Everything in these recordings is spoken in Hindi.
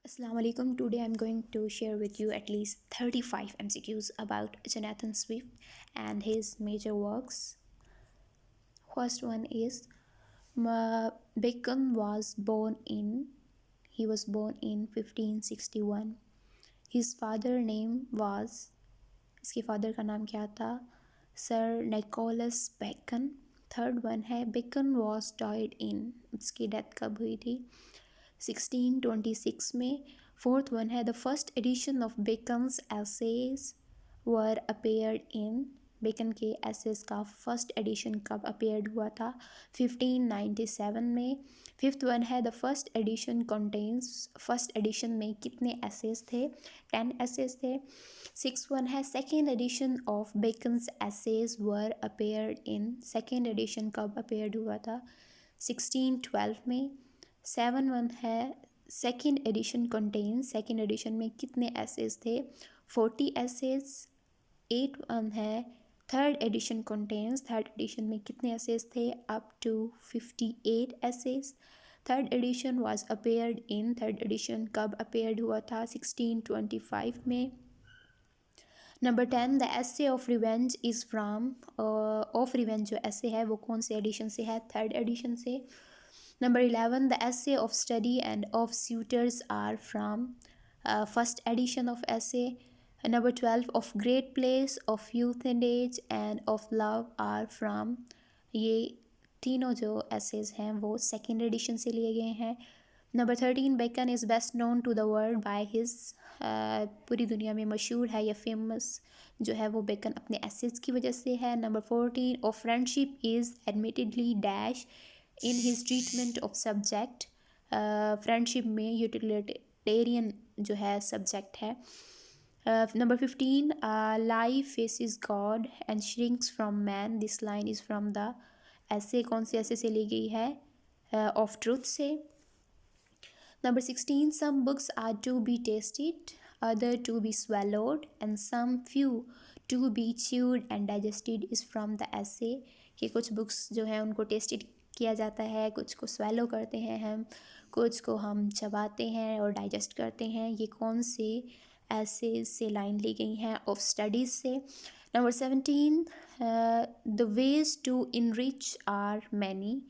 Assalamu alaikum. Today I'm going to share with you at least 35 MCQs about Jonathan Swift and his major works. First one is Bacon was born in he was born in 1561. His father name was इसके फादर का नाम क्या था? Sir Nicholas Bacon. Third one है बेकन वॉज डाइड इन, उसकी डेथ कब हुई थी? 1626 में. फोर्थ वन है the first edition of Bacon's essays were appeared in, Bacon के एसेज का फर्स्ट एडिशन कब अपेयर्ड हुआ था? 1597 में. फिफ्थ वन है the first edition contains, first edition में कितने एसेज थे? 10 एसेज थे. सिक्स वन है second addition of Bacon's essays were appeared in, second edition कब अपेयर्ड हुआ था? 1612 में. सेवन वन है second edition contains, second edition में कितने एसेज थे? 40 एसेज. एट वन है third edition contains, third edition में कितने एसेज थे? Up to 58 essays. Third edition was appeared in, third edition कब अपेयर्ड हुआ था? 1625 में. Number 10 the essay of revenge is from, of revenge जो एसे है वो कौन से एडिशन से है? थर्ड एडिशन से. Number 11 the essay of study and of suitors are from first edition of essay. Number 12 of great place of youth and age and of love are from, ये तीनों जो essays हैं वो सेकेंड एडिशन से लिए गए हैं. Number 13 Bacon is best known to the world by his, पूरी दुनिया में मशहूर है या फेमस जो है वो बेकन अपने एसेज की वजह से है. Number 14 of friendship is admittedly dash in his treatment of subject, friendship में यूटिलिटेरियन जो है सब्जेक्ट है. Number 15 life faces God and shrinks from man, this line is from the essay, कौन से ऐसे से ली गई है? ऑफ ट्रूथ से. Number 16 some books are to be tasted, other to be swallowed and some few to be chewed and digested is from the essay, कि कुछ बुक्स जो हैं उनको टेस्टेड किया जाता है, कुछ को स्वेलो करते हैं हम, कुछ को हम चबाते हैं और डाइजेस्ट करते हैं. ये कौन से ऐसे से लाइन ली गई हैं? ऑफ स्टडीज़ से. Number 17 the ways to enrich are many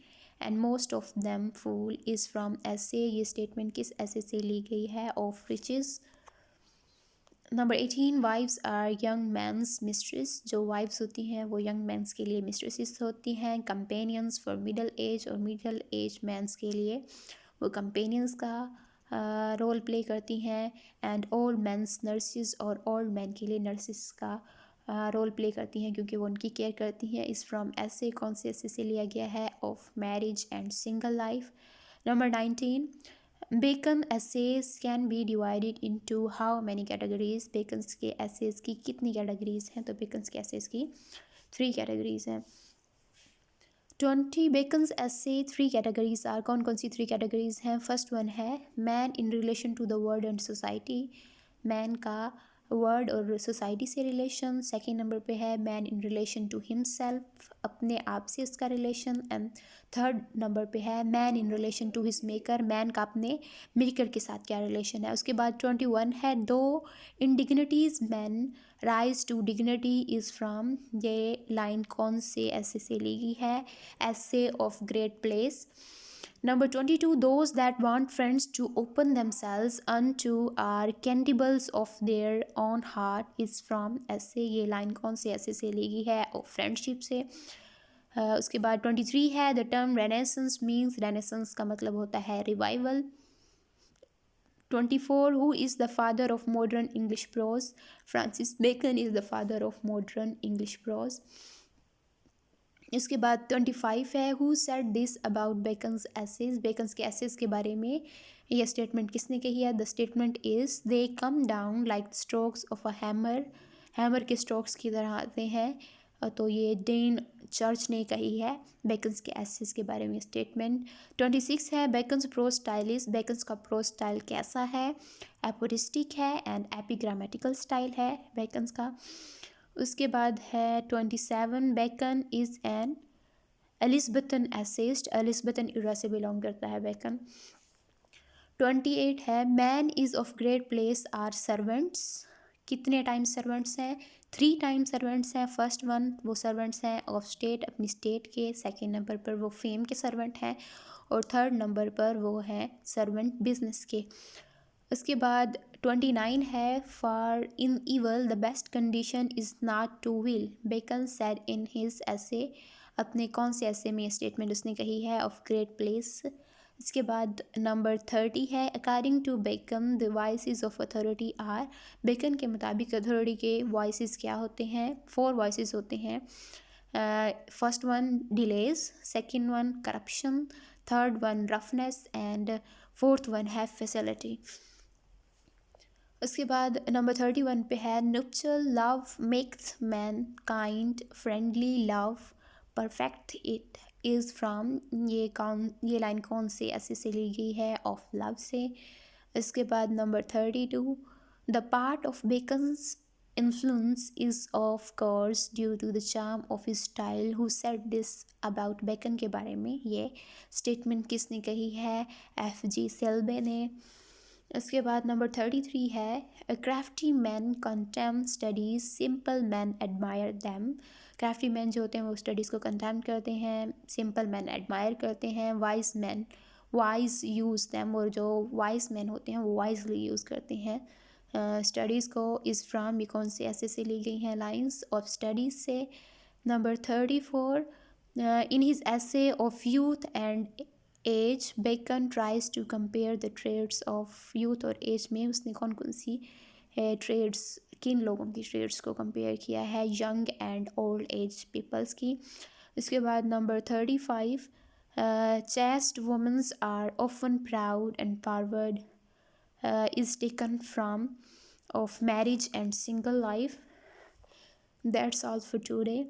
and most of them fool is from ऐसे, ये स्टेटमेंट किस ऐसे से ली गई है? Of रिचेज़. Number 18 wives are young men's mistress, जो वाइफ्स होती हैं वो यंग मैंस के लिए मिस्ट्रेसेस होती हैं. कंपेनियंस फॉर मिडल एज, और मिडल एज मैंस के लिए वो कंपेनियंस का रोल प्ले करती हैं. एंड ओल्ड मैंस नर्सिस, और ओल्ड मैन के लिए नर्सिस का रोल प्ले करती हैं क्योंकि वो उनकी केयर करती हैं. इस फ्रॉम ऐसे, कौन से ऐसे से लिया गया है? Of marriage and single life. Number 19 Bacon essays can be divided into how many categories, Bacon's के एसेज की कितनी कैटेगरीज हैं? तो बेकन्स के एसेज की 3 कैटेगरीज हैं. 20 बेकन्स ऐसे 3 कैटेगरीज आर, कौन कौन सी 3 कैटेगरीज हैं? फर्स्ट वन है man in relation to the world and society, man का वर्ड और सोसाइटी से रिलेशन. सेकेंड नंबर पे है man in relation to himself, अपने आप से उसका रिलेशन. एंड थर्ड नंबर पे है man in relation to his maker, man का अपने मेकर के साथ क्या रिलेशन है. उसके बाद 21 है दो indignities man rise to dignity is from, ये लाइन कौन से ऐसे से ली गई है? Essay of great place. Number 22 those that want friends to open themselves unto are cannibals of their own heart is from ऐसे, ये लाइन कौन से ऐसे से ली गई है? और फ्रेंडशिप से. उसके बाद 23 है the term renaissance means, renaissance का मतलब होता है revival. 24 who is the father of modern English prose, Francis Bacon is the father of modern English prose. इसके बाद 25 है who said this about Bacon's essays, Bacon's के एसेज के बारे में यह स्टेटमेंट किसने कही है? The statement is they come down like strokes of a hammer, hammer के स्ट्रोक्स की तरह आते हैं. तो ये डेन चर्च ने कही है बेकन्स के एसेज के बारे में स्टेटमेंट. 26 है Bacon's prose style is, Bacon's का प्रोज स्टाइल कैसा है? एपोरिस्टिक है एंड एपिग्रामेटिकल स्टाइल है बेकन्स का. उसके बाद है 27 Bacon is an Elizabethan essayist, Elizabethan era से बिलोंग करता है बेकन. 28 है man is of great place are servants. कितने टाइम्स सर्वेंट्स हैं? 3 टाइम्स सर्वेंट्स हैं। फर्स्ट वन वो सर्वेंट्स हैं ऑफ स्टेट, अपनी स्टेट के। सेकेंड नंबर पर वो फेम के सर्वेंट हैं, और थर्ड नंबर पर वो हैं सर्वेंट बिजनेस के। उसके बाद 29 है for in evil the best condition is not to will, Bacon said in his essay. अपने कौन से ऐसे में स्टेटमेंट उसने कही है ऑफ ग्रेट प्लेस। इसके बाद नंबर 30 है according to Bacon the voices of authority are. Bacon के मुताबिक अथॉरिटी के वॉइसेस क्या होते हैं? 4 वॉइसेस होते हैं। First one delays, second one corruption, third one roughness and fourth one है फैसिलिटी। उसके बाद नंबर 31 पे है neutral love makes man kind friendly love perfect it is from. ये लाइन कौन से ऐसे से ली गई है? ऑफ लव से। इसके बाद number 32 the part of Bacon's influence is of course due to the charm of his style. Who said this about Bacon के बारे में ये स्टेटमेंट किसने कही है? F.G. सेल्बे ने। इसके बाद नंबर 33 है a crafty man contemn studies simple man admire them. Crafty man जो होते हैं वो स्टडीज़ को कंटेम करते हैं, सिंपल मैन एडमायर करते हैं, wise man wise use them, और जो वाइज मैन होते हैं वो वाइजली यूज़ करते हैं स्टडीज़ को। इज़ फ्राम ये कौन से ऐसे ली गई हैं लाइंस ऑफ स्टडीज़ से। Number 34 in his essay of youth and age Bacon tries to compare the trades of youth और एज में उसने कौन कौन सी ट्रेड्स, किन लोगों की ट्रेड्स को कंपेयर किया है? Young and old age peoples की। इसके बाद number 35 chaste women are often proud and forward is taken from of marriage and single life. That's all for today.